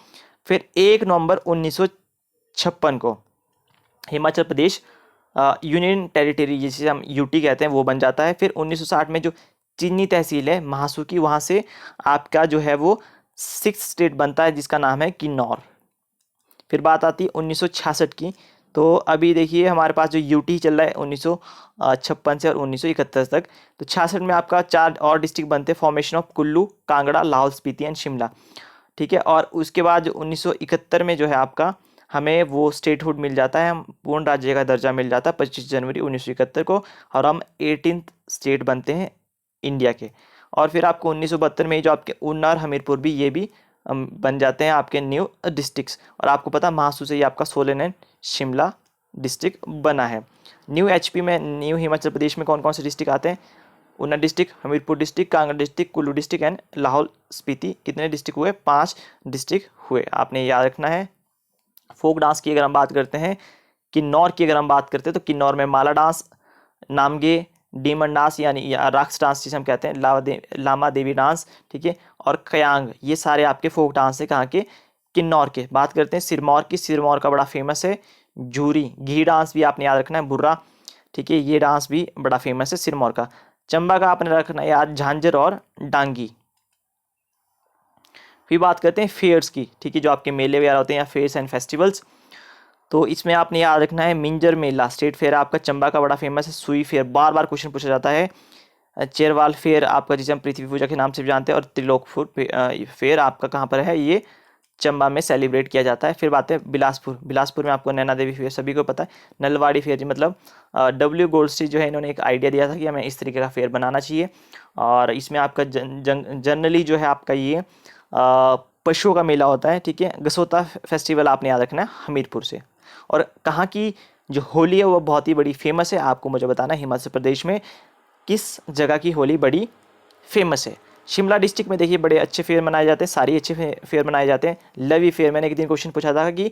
फिर 1 नवंबर 1956 को हिमाचल प्रदेश यूनियन टेरिटरी जिसे हम यूटी कहते हैं वो बन जाता है। फिर 1960 में जो चीनी तहसील है महासू की, वहाँ से आपका जो है वो 6th स्टेट बनता है जिसका नाम है किन्नौर। फिर बात आती है 1966 की। तो अभी देखिए हमारे पास जो यूटी चल रहा है 1956 से और 1971 तक। तो 66 में आपका 4 और डिस्ट्रिक्ट बनते हैं, formation of Kullu, Kangra, Lahaul Spiti and Shimla, ठीक है। और उसके बाद 1971 में जो है आपका हमें वो स्टेटहुड मिल जाता है, हम पूर्ण राज्य का दर्जा मिल जाता है 25 जनवरी 1971 को, और हम 18th स्टेट बनते हैं इंडिया के। और फिर आपको 1972 में ही जो आपके ऊना और हमीरपुर भी, ये भी बन जाते हैं आपके न्यू डिस्ट्रिक्ट्स। और आपको पता महासू से ये आपका सोलन एंड शिमला डिस्ट्रिक्ट बना है। न्यू एचपी में, न्यू हिमाचल प्रदेश में कौन कौन से डिस्ट्रिक्ट आते हैं? Una district, Hamirpur district, Kangra district, Kullu district and Lahaul Spiti. कितने डिस्ट्रिक्ट हुए? 5 डिस्ट्रिक्ट हुए, आपने याद रखना है। फोक डांस की अगर हम बात करते हैं, किन्नौर की अगर हम बात करते हैं, तो किन्नौर में माला डांस, नामगे, डीमन डांस यानी राक्स डांस जिसे हम कहते हैं, लामा देवी डांस, ठीक है, और खयांग, ये सारे आपके फोक डांस है कहाँ के? किन्नौर के। बात करते हैं सिरमौर की, सिरमौर का बड़ा फेमस है झूरी, घी डांस भी आपने याद रखना है, बुर्रा, ठीक है, ये डांस भी बड़ा फेमस है सिरमौर का। चंबा का आपने रखना है याद, झांझर और डांगी। फिर बात करते हैं फेयर्स की, ठीक है, जो आपके मेले वगैरह होते हैं या फेयर्स एंड फेस्टिवल्स, तो इसमें आपने याद रखना है मिंजर मेला स्टेट फेयर आपका चंबा का बड़ा फेमस है। सुई फेयर, बार बार क्वेश्चन पूछा जाता है। चेरवाल फेयर आपका जिसे हम पृथ्वी पूजा के नाम से भी जानते हैं, और त्रिलोकपुर फेयर आपका कहाँ पर है? ये चंबा में सेलिब्रेट किया जाता है। फिर बात है बिलासपुर, बिलासपुर में आपको नैना देवी फेयर सभी को पता है। नलवाड़ी फेयर, मतलब डब्ल्यू गोल्डस्टी जो है, इन्होंने एक आइडिया दिया था कि हमें इस तरीके का फेयर बनाना चाहिए, और इसमें आपका जनरली जो है आपका ये पशुओं का मेला होता है, ठीक है। गसोता फेस्टिवल आपने याद रखना है हमीरपुर से। और कहाँ की जो होली है वो बहुत ही बड़ी फेमस है, आपको मुझे बताना है हिमाचल प्रदेश में किस जगह की होली बड़ी फेमस है। शिमला डिस्ट्रिक्ट में देखिए बड़े अच्छे फेयर मनाए जाते हैं, सारी अच्छे फेयर मनाए जाते हैं। लवी फेयर, मैंने एक दिन क्वेश्चन पूछा था कि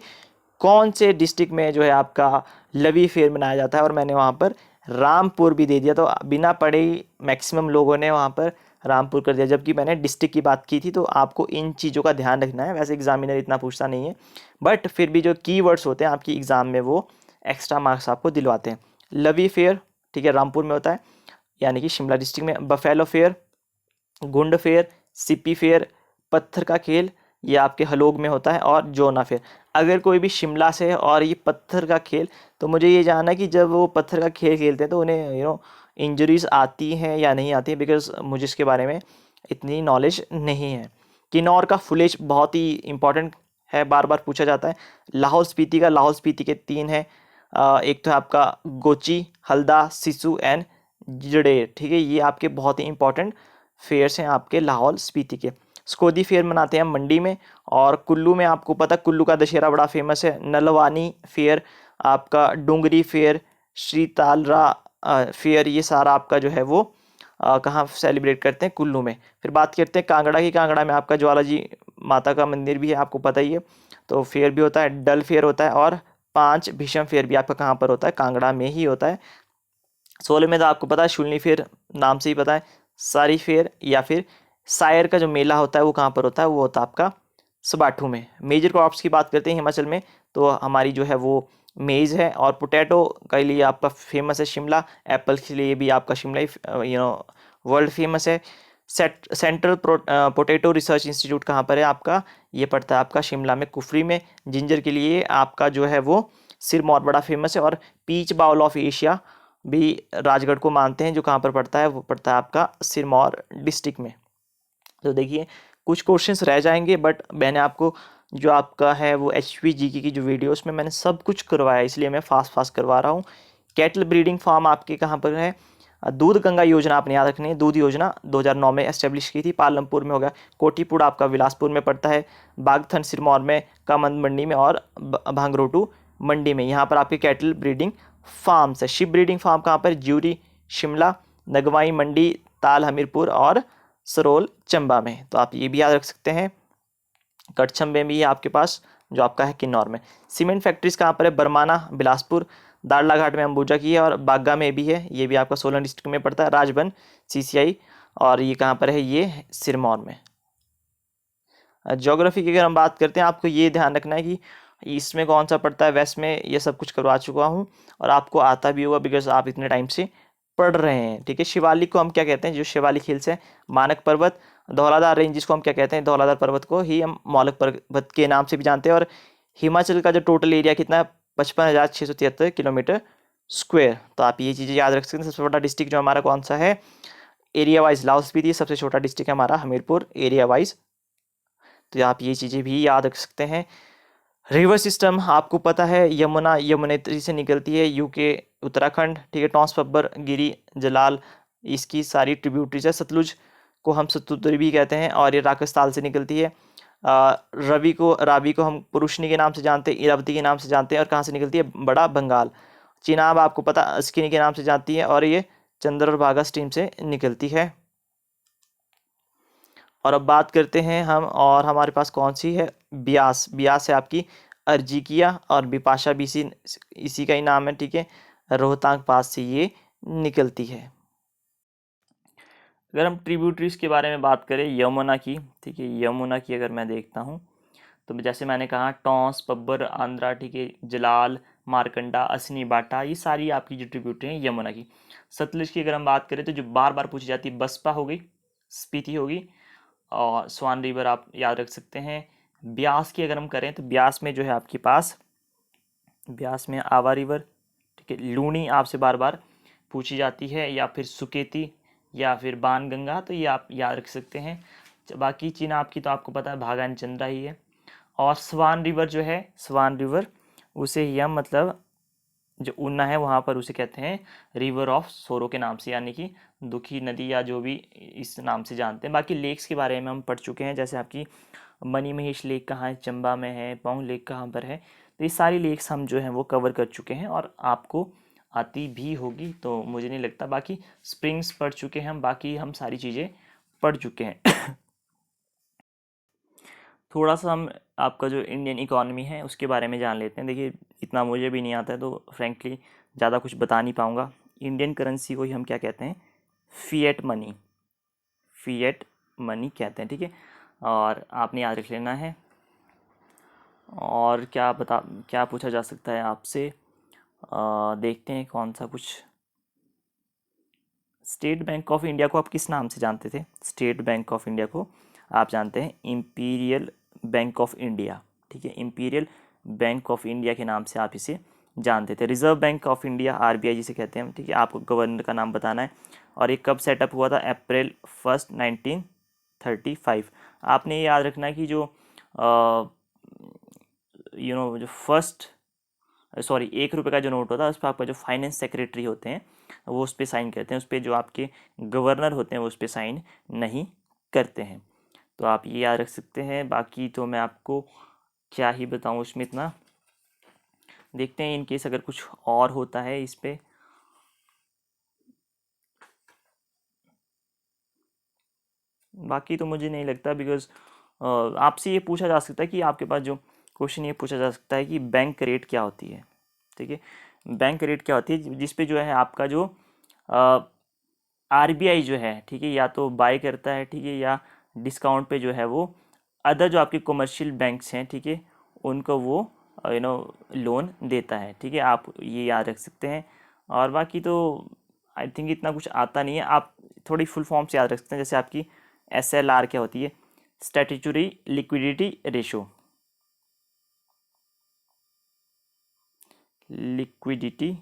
कौन से डिस्ट्रिक्ट में जो है आपका लवी फेयर मनाया जाता है, और मैंने वहाँ पर रामपुर भी दे दिया, तो बिना पढ़े ही मैक्सिमम लोगों ने वहाँ पर रामपुर कर दिया, जबकि मैंने डिस्ट्रिक्ट की बात की थी। तो आपको इन चीज़ों का ध्यान रखना है, वैसे एग्जामिनर इतना पूछता नहीं है, बट फिर भी जो कीवर्ड्स होते हैं आपकी एग्ज़ाम में वो एक्स्ट्रा मार्क्स आपको दिलवाते हैं। लवी फेयर, ठीक है, रामपुर में होता है, यानी कि शिमला डिस्ट्रिक्ट में। बफेलो फेयर, गुंड फेयर, सिप्पी फेयर, पत्थर का खेल, ये आपके हलोग में होता है, और जोना फेयर। अगर कोई भी शिमला से है और ये पत्थर का खेल, तो मुझे ये जानना है कि जब वो पत्थर का खेल खेलते हैं तो उन्हें इंजरीज आती हैं या नहीं आती हैं, बिकॉज मुझे इसके बारे में इतनी नॉलेज नहीं है। किन्नौर का फुलेज बहुत ही इंपॉर्टेंट है, बार बार पूछा जाता है। लाहौल स्पीति का, लाहौल स्पीति के 3 हैं, एक तो आपका गोची, हल्दा, सिसु एंड जडेर, ठीक है, ये आपके बहुत ही इंपॉर्टेंट फेयर्स हैं आपके लाहौल स्पीति के। स्कोदी फेयर मनाते हैं हम मंडी में। और कुल्लू में आपको पता, कुल्लू का दशहरा बड़ा फेमस है। नलवानी फेयर आपका, डूंगरी फेयर, श्री तालरा फेयर, ये सारा आपका जो है वो कहाँ सेलिब्रेट करते हैं? कुल्लू में। फिर बात करते हैं कांगड़ा की, कांगड़ा में आपका ज्वाला जी माता का मंदिर भी है, आपको पता ही है, तो फेयर भी होता है। डल फेयर होता है, और 5 भीषम फेयर भी आपका कहाँ पर होता है? कांगड़ा में ही होता है। सोलन में तो आपको पता है शुलनी फेयर, नाम से ही पता है। सारी फेयर या फिर सायर का जो मेला होता है वो कहाँ पर होता है? वो होता है आपका सबाठू में। मेजर क्रॉप्स की बात करते हैं हिमाचल में, तो हमारी जो है वो मेज़ है, और पोटैटो के लिए आपका फेमस है शिमला। एप्पल के लिए भी आपका शिमला वर्ल्ड फेमस है। सेंट्रल पोटैटो रिसर्च इंस्टीट्यूट कहाँ पर है आपका? ये पड़ता है आपका शिमला में, कुफरी में। जिंजर के लिए आपका जो है वो सिरमौर बड़ा फेमस है। और पीच बाउल ऑफ एशिया भी राजगढ़ को मानते हैं, जो कहाँ पर पड़ता है? वो पड़ता है आपका सिरमौर डिस्ट्रिक्ट में। तो देखिए कुछ क्वेश्चंस रह जाएंगे, बट मैंने आपको जो आपका है वो एचपी जीके की जो वीडियो, उसमें मैंने सब कुछ करवाया, इसलिए मैं फास्ट करवा रहा हूँ। कैटल ब्रीडिंग फार्म आपके कहाँ पर है? दूध गंगा योजना आपने याद रखनी है, दूध योजना 2009 में एस्टेब्लिश की थी, पालमपुर में हो गया। कोटीपुर आपका बिलासपुर में पड़ता है। बागथन सिरमौर में, कामंद मंडी में, और भांगरोटू मंडी में, यहाँ पर आपके कैटल ब्रीडिंग फार्म्स है। शिप ब्रीडिंग फार्म कहाँ पर? ज्यूरी शिमला, नगवाई मंडी, ताल हमीरपुर, और सरोल चंबा में। तो आप ये भी याद रख सकते हैं। कटछम में भी है आपके पास, जो आपका है किन्नौर में। सीमेंट फैक्ट्रीज कहाँ पर है? बरमाना बिलासपुर, दाड़लाघाट में अंबुजा की है, और बागा में भी है, ये भी आपका सोलन डिस्ट्रिक्ट में पड़ता है। राजबन सीसीआई, और ये कहाँ पर है? ये सिरमौर में। ज्योग्राफी की अगर हम बात करते हैं, आपको ये ध्यान रखना है कि इसमें कौन सा पड़ता है, वेस्ट में, ये सब कुछ करवा चुका हूँ, और आपको आता भी होगा बिकॉज आप इतने टाइम से पढ़ रहे हैं, ठीक है। शिवालिक को हम क्या कहते हैं? जो शिवालिक हिल्स है। मानक पर्वत, धौलाधार रेंज जिसको हम क्या कहते हैं? धौलाधार पर्वत को ही हम मौलक पर्वत के नाम से भी जानते हैं। और हिमाचल का जो टोटल एरिया कितना है? 55,673 किलोमीटर स्क्वायर। तो आप ये चीज़ें याद रख सकते हैं। सबसे बड़ा डिस्ट्रिक्ट जो हमारा कौन सा है एरिया वाइज? लाहौल स्पीति। सबसे छोटा डिस्ट्रिक्ट है हमारा हमीरपुर एरिया वाइज। तो आप ये चीज़ें भी याद रख सकते हैं। रिवर सिस्टम आपको पता है, यमुना यमुनेत्री से निकलती है, यूके उत्तराखंड, ठीक है। टॉन्स पब्बर, गिरी, जलाल, इसकी सारी ट्रिब्यूटरीज है। सतलुज को हम सतुद्री भी कहते हैं और ये राजस्थान से निकलती है। रावी को हम पुरुषनी के नाम से जानते हैं, इरावती के नाम से जानते हैं। और कहाँ से निकलती है? बड़ा बंगाल। चिनाब आपको पता अस्किनी के नाम से जानती है और ये चंद्र और भागा स्ट्रीम से निकलती है। और अब बात करते हैं हम, और हमारे पास कौन सी है? ब्यास। ब्यास है आपकी अर्जिकिया और बिपाशा भी इसी का ही नाम है, ठीक है। रोहतांग पास से ये निकलती है। अगर हम ट्रिब्यूटरीज के बारे में बात करें यमुना की, ठीक है, यमुना की अगर मैं देखता हूँ तो जैसे मैंने कहा टॉन्स पब्बर आंध्रा, ठीक है, जलाल, मारकंडा, असनी, बाटा, ये सारी आपकी जो ट्रिब्यूटरी हैं यमुना की। सतलुज की अगर हम बात करें तो जो बार बार पूछी जाती है, बसपा हो गई, स्पीति होगी, और स्वान रिवर आप याद रख सकते हैं। ब्यास की अगर हम करें तो ब्यास में जो है आपके पास, ब्यास में आवा रिवर, ठीक है, लूनी आपसे बार बार पूछी जाती है, या फिर सुकेती, या फिर बाण गंगा, तो ये आप याद रख सकते हैं। बाकी चिनाब की तो आपको पता है भागान चंद्रा ही है। और स्वान रिवर जो है, स्वान रिवर उसे यम मतलब जो ऊना है वहाँ पर उसे कहते हैं रिवर ऑफ सोरो के नाम से, यानी कि दुखी नदी, या जो भी इस नाम से जानते हैं। बाकी लेक्स के बारे में हम पढ़ चुके हैं, जैसे आपकी मनी महेश लेक कहाँ है, चंबा में है, पौंग लेक कहाँ पर है। तो ये सारी लेक्स हम जो हैं वो कवर कर चुके हैं और आपको आती भी होगी, तो मुझे नहीं लगता। बाकी स्प्रिंग्स पढ़ चुके हैं हम, बाकी हम सारी चीज़ें पढ़ चुके हैं। थोड़ा सा हम आपका जो इंडियन इकॉनमी है उसके बारे में जान लेते हैं। देखिए इतना मुझे भी नहीं आता है तो फ्रेंकली ज़्यादा कुछ बता नहीं पाऊँगा। इंडियन करेंसी को ही हम क्या कहते हैं? फिएट मनी, फिएट मनी कहते हैं, ठीक है। और आपने याद रख लेना है। और क्या पूछा जा सकता है आपसे? देखते हैं कौन सा कुछ। स्टेट बैंक ऑफ इंडिया को आप किस नाम से जानते थे? स्टेट बैंक ऑफ इंडिया को आप जानते हैं इंपीरियल बैंक ऑफ इंडिया, ठीक है, इंपीरियल बैंक ऑफ इंडिया के नाम से आप इसे जानते थे। Reserve bank of India, RBI जिसे कहते हैं, ठीक है, आपको गवर्नर का नाम बताना है। और ये कब सेटअप हुआ था? अप्रैल 1 1935। आपने ये याद रखना है कि जो जो फर्स्ट, सॉरी, 1 रुपये का जो नोट होता है उस पर आपका जो फाइनेंस सेक्रेटरी होते हैं वो उस पर साइन करते हैं, उस पर जो आपके गवर्नर होते हैं वो उस पर साइन नहीं करते हैं। तो आप ये याद रख सकते हैं। बाकी तो मैं आपको क्या ही बताऊं उसमें इतना। देखते हैं इन केस अगर कुछ और होता है इस पे। बाकी तो मुझे नहीं लगता, बिकॉज आपसे ये पूछा जा सकता है कि आपके पास जो क्वेश्चन ये पूछा जा सकता है कि बैंक रेट क्या होती है, ठीक है। बैंक रेट क्या होती है जिस पे जो है आपका जो आरबीआई जो है, ठीक है, या तो बाय करता है, ठीक है, या डिस्काउंट पे जो है वो अदर जो आपके कमर्शियल बैंक्स हैं, ठीक है, उनको वो लोन देता है, ठीक है। आप ये याद रख सकते हैं। और बाकी तो आई थिंक इतना कुछ आता नहीं है। आप थोड़ी फुल फॉर्म से याद रख सकते हैं, जैसे आपकी एसएलआर क्या होती है? Statutory liquidity ratio, liquidity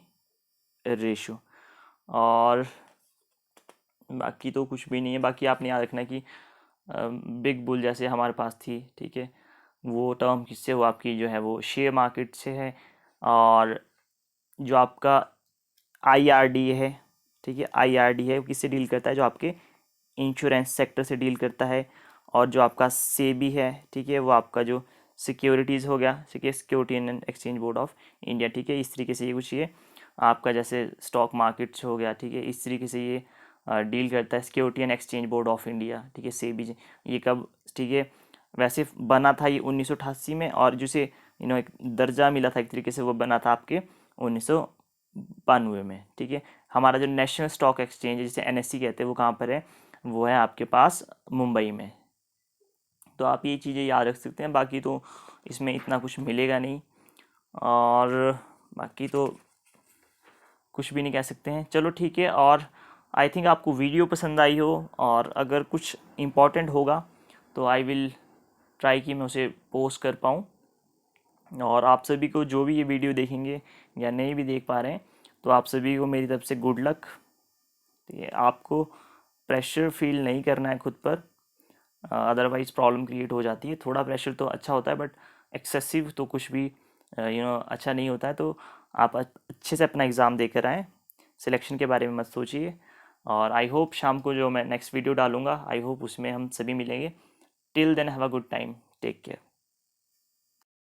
ratio. और बाकी तो कुछ भी नहीं है। बाकी आपने याद रखना कि बिग बुल जैसे हमारे पास थी, ठीक है, वो टर्म किससे, वो आपकी जो है वो शेयर मार्केट से है। और जो आपका आईआरडी है, ठीक है, आईआरडी है वो किससे डील करता है? जो आपके इंश्योरेंस सेक्टर से डील करता है। और जो आपका सेबी है, ठीक है, वो आपका जो सिक्योरिटीज़ हो गया, ठीक है, security and exchange board of India, ठीक है, इस तरीके से ये कुछ ये आपका जैसे स्टॉक मार्केट्स हो गया, ठीक है, इस तरीके से ये डील करता है। Security and exchange board of India, ठीक है, सेबी। ये कब, ठीक है, वैसे बना था ये 1988 में, और जिसे एक दर्जा मिला था एक तरीके से, वो बना था आपके 1992 में, ठीक है। हमारा जो नेशनल स्टॉक एक्सचेंज है जिसे एनएससी कहते हैं वो कहाँ पर है? वो है आपके पास मुंबई में। तो आप ये चीज़ें याद रख सकते हैं। बाकी तो इसमें इतना कुछ मिलेगा नहीं, और बाकी तो कुछ भी नहीं कह सकते हैं। चलो ठीक है। और आई थिंक आपको वीडियो पसंद आई हो, और अगर कुछ इम्पोर्टेंट होगा तो आई विल ट्राई कि मैं उसे पोस्ट कर पाऊँ। और आप सभी को जो भी ये वीडियो देखेंगे या नहीं भी देख पा रहे हैं, तो आप सभी को मेरी तरफ से गुड लक। ठीक है, आपको प्रेशर फील नहीं करना है खुद पर, अदरवाइज़ प्रॉब्लम क्रिएट हो जाती है। थोड़ा प्रेशर तो अच्छा होता है, बट एक्सेसिव तो कुछ भी अच्छा नहीं होता है। तो आप अच्छे से अपना एग्ज़ाम देकर आएँ, सिलेक्शन के बारे में मत सोचिए। और आई होप शाम को जो मैं नेक्स्ट वीडियो डालूंगा, आई होप उसमें हम सभी मिलेंगे। Till then have a good time, take care.